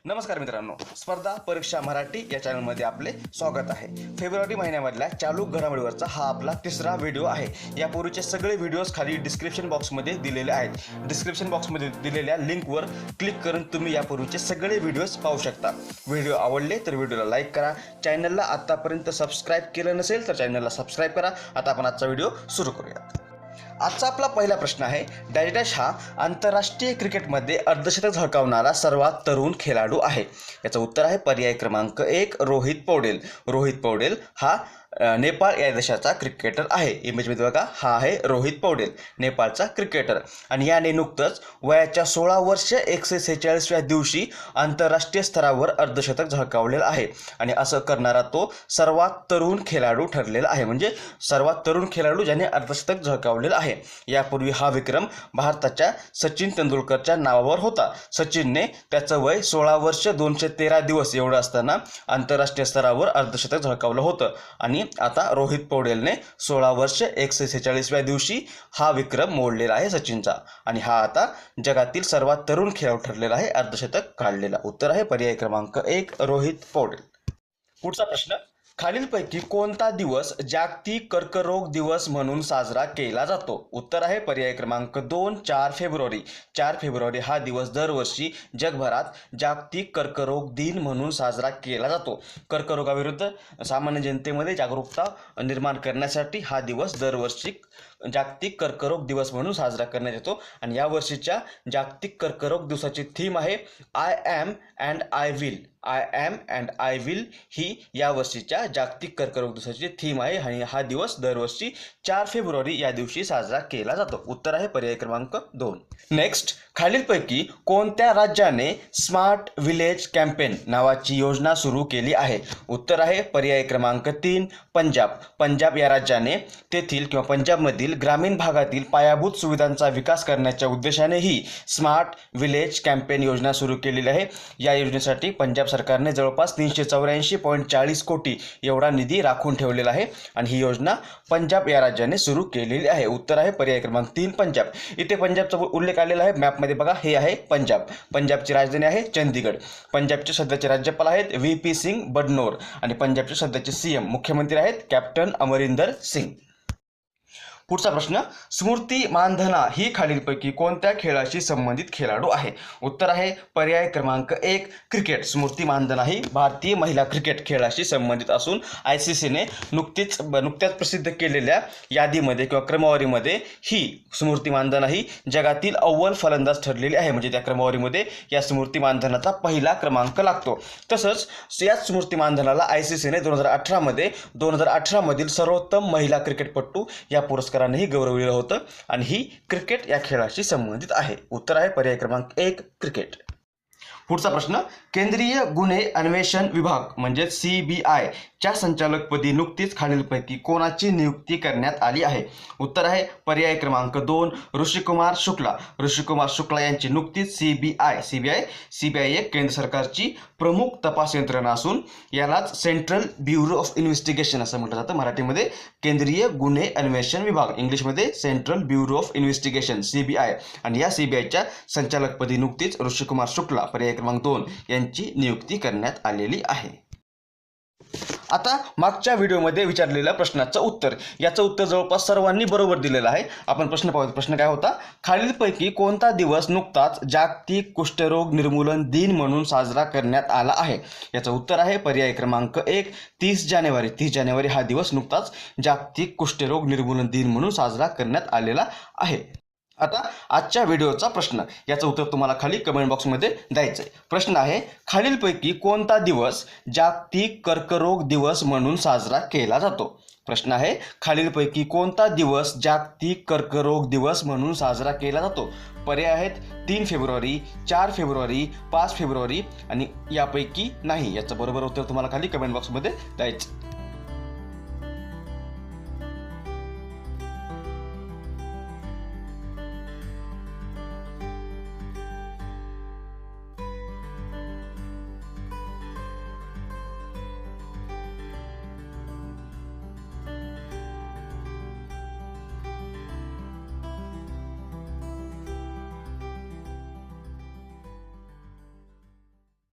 नमस्कार मित्रांनो, स्पर्धा परीक्षा मराठी या चॅनलमध्ये आपले स्वागत आहे. फेब्रुवारी महिन्यामधल्या चालू घडामोडीवरचा हा आपला तिसरा व्हिडिओ आहे. यापूर्वीचे सगळे व्हिडिओज खाली डिस्क्रिप्शन बॉक्समध्ये दिलेले आहेत. डिस्क्रिप्शन बॉक्समध्ये दिलेल्या लिंकवर क्लिक करून तुम्ही यापूर्वीचे सगळे व्हिडिओज पाहू शकता. व्हिडिओ आवडले तर व्हिडिओला लाईक करा. चॅनलला आतापर्यंत सबस्क्राईब केलं नसेल तर चॅनलला सबस्क्राईब करा. आता आपण आजचा व्हिडिओ सुरू करूया. आजचा आपला पहिला प्रश्न आहे, डॅश हा आंतरराष्ट्रीय क्रिकेटमध्ये अर्धशतक झळकावणारा सर्वात तरुण खेळाडू आहे. याचं उत्तर आहे पर्याय क्रमांक 1 रोहित पौडेल. रोहित पौडेल हा नेपाळ या देशाचा क्रिकेटर आहे. इमेजमध्ये बघा, हा आहे रोहित पौडेल, नेपाळचा क्रिकेटर. आणि याने नुकतंच वयाच्या 16 वर्ष 146व्या दिवशी आंतरराष्ट्रीय स्तरावर अर्धशतक झळकावलेलं आहे. आणि असं करणारा तो सर्वात तरुण खेळाडू ठरलेला आहे. म्हणजे सर्वात तरुण खेळाडू ज्याने अर्धशतक झळकावलेलं आहे. यापूर्वी हा विक्रम भारताच्या सचिन तेंडुलकरच्या नावावर होता. सचिनने त्याचं वय 16 वर्ष 213 दिवस एवढं असताना आंतरराष्ट्रीय स्तरावर अर्धशतक झळकावलं होतं. आणि आता रोहित पौडेलने 16 वर्ष 146व्या दिवशी हा विक्रम मोडलेला आहे सचिनचा. आणि हा आता जगातील सर्वात तरुण खेळाडू ठरलेला आहे अर्धशतक काढलेला. उत्तर आहे पर्याय क्रमांक 1 रोहित पौडेल. पुढचा प्रश्न, खालीलपैकी कोणता दिवस जागतिक कर्करोग दिवस म्हणून साजरा केला जातो? उत्तर आहे पर्याय क्रमांक 2 4 फेब्रुवारी. 4 फेब्रुवारी हा दिवस दरवर्षी जगभरात जागतिक कर्करोग दिन म्हणून साजरा केला जातो. कर्करोगाविरुद्ध सामान्य जनतेमध्ये जागरूकता निर्माण करण्यासाठी हा दिवस दरवर्षी जागतिक कर्करोग दिवस म्हणून साजरा करण्यात येतो. आणि या वर्षीच्या जागतिक कर्करोग दिवसाची थीम आहे I am and I will. I am and I will he या वर्षीच्या जागतिक कर्करोग दिवसाची थीम आहे. आणि हा दिवस दरवर्षी 4 फेब्रुवारी या दिवशी साजरा केला जातो. उत्तर आहे पर्याय क्रमांक 2. नेक्स्ट, खालीलपैकी कोणत्या राज्याने स्मार्ट विलेज कॅम्पेन नावाची योजना सुरू केली आहे? उत्तर आहे पर्याय क्रमांक 3 पंजाब. पंजाब या राज्याने तेथील किंवा पंजाबमधील ग्रामीण भागातील पायाभूत सुविधांचा विकास करण्याच्या उद्देशाने ही स्मार्ट विलेज कॅम्पेन योजना सुरू केलेली आहे. या योजनेसाठी पंजाब सरकारने जवळपास 384.40 कोटी एवढा निधी राखून ठेवलेला आहे. आणि ही योजना पंजाब या राज्याने सुरू केलेली आहे. उत्तर आहे पर्याय क्रमांक 3 पंजाब. इथे पंजाबचा उल्लेख आलेला आहे मॅपमध्ये बघा, हे आहे पंजाब. पंजाबची राजधानी आहे चंदीगड. पंजाबचे सध्याचे राज्यपाल आहेत VP सिंग बडनोर. आणि पंजाबचे सध्याचे CM मुख्यमंत्री आहेत कॅप्टन अमरिंदर सिंग. पुढचा प्रश्न, स्मृती मानधना ही खालीलपैकी कोणत्या खेळाशी संबंधित खेळाडू आहे? उत्तर आहे पर्याय क्रमांक 1 क्रिकेट. स्मृती मानधना ही भारतीय महिला क्रिकेट खेळाशी संबंधित असून ICCने नुकत्याच प्रसिद्ध केलेल्या यादीमध्ये किंवा क्रमवारीमध्ये ही स्मृती मानधना ही जगातील अव्वल फलंदाज ठरलेली आहे. म्हणजे त्या क्रमवारीमध्ये या स्मृती मानधनाचा पहिला क्रमांक लागतो. तसंच याच स्मृती मानधनाला ICCने 2018 मधील सर्वोत्तम महिला क्रिकेटपटू या पुरस्कारानेही गौरवलेलं होतं. आणि ही क्रिकेट या खेळाशी संबंधित आहे. उत्तर आहे पर्याय क्रमांक 1 क्रिकेट. पुढचा प्रश्न, केंद्रीय गुन्हे अन्वेषण विभाग म्हणजे CBI च्या संचालकपदी नुकतीच खालीलपैकी कोणाची नियुक्ती करण्यात आली आहे? उत्तर आहे पर्याय क्रमांक 2 ऋषिकुमार शुक्ला. ऋषिकुमार शुक्ला यांची नुकतीच CBI एक केंद्र सरकारची प्रमुख तपास यंत्रणा असून यालाच सेंट्रल ब्युरो ऑफ इन्व्हेस्टिगेशन असं म्हटलं जातं. मराठीमध्ये केंद्रीय गुन्हे अन्वेषण विभाग, इंग्लिशमध्ये central bureau of investigation CBI. आणि या CBIच्या संचालकपदी नुकतीच ऋषिकुमार शुक्ला पर्याय क्रमांक 2 यांची नियुक्ती करण्यात आलेली आहे. आता मागच्या व्हिडिओमध्ये विचारलेल्या प्रश्नाचं उत्तर, याचं उत्तर जवळपास सर्वांनी बरोबर दिलेलं आहे. आपण प्रश्न पाहूया. प्रश्न काय होता? खालीलपैकी कोणता दिवस नुकताच जागतिक कुष्ठरोग निर्मूलन दिन म्हणून साजरा करण्यात आला आहे? याचं उत्तर आहे पर्याय क्रमांक 1 30 जानेवारी. 30 जानेवारी हा दिवस नुकताच जागतिक कुष्ठरोग निर्मूलन दिन म्हणून साजरा करण्यात आलेला आहे. आता आजच्या व्हिडिओचा प्रश्न, याचं उत्तर तुम्हाला खाली कमेंट बॉक्समध्ये द्यायचं आहे. प्रश्न आहे, खालीलपैकी कोणता दिवस जागतिक कर्करोग दिवस म्हणून साजरा केला जातो? प्रश्न आहे, खालीलपैकी कोणता दिवस जागतिक कर्करोग दिवस म्हणून साजरा केला जातो? पर्याय आहेत 3 फेब्रुवारी, 4 फेब्रुवारी, 5 फेब्रुवारी आणि यापैकी नाही. याचं बरोबर उत्तर तुम्हाला खाली कमेंट बॉक्समध्ये द्यायचं.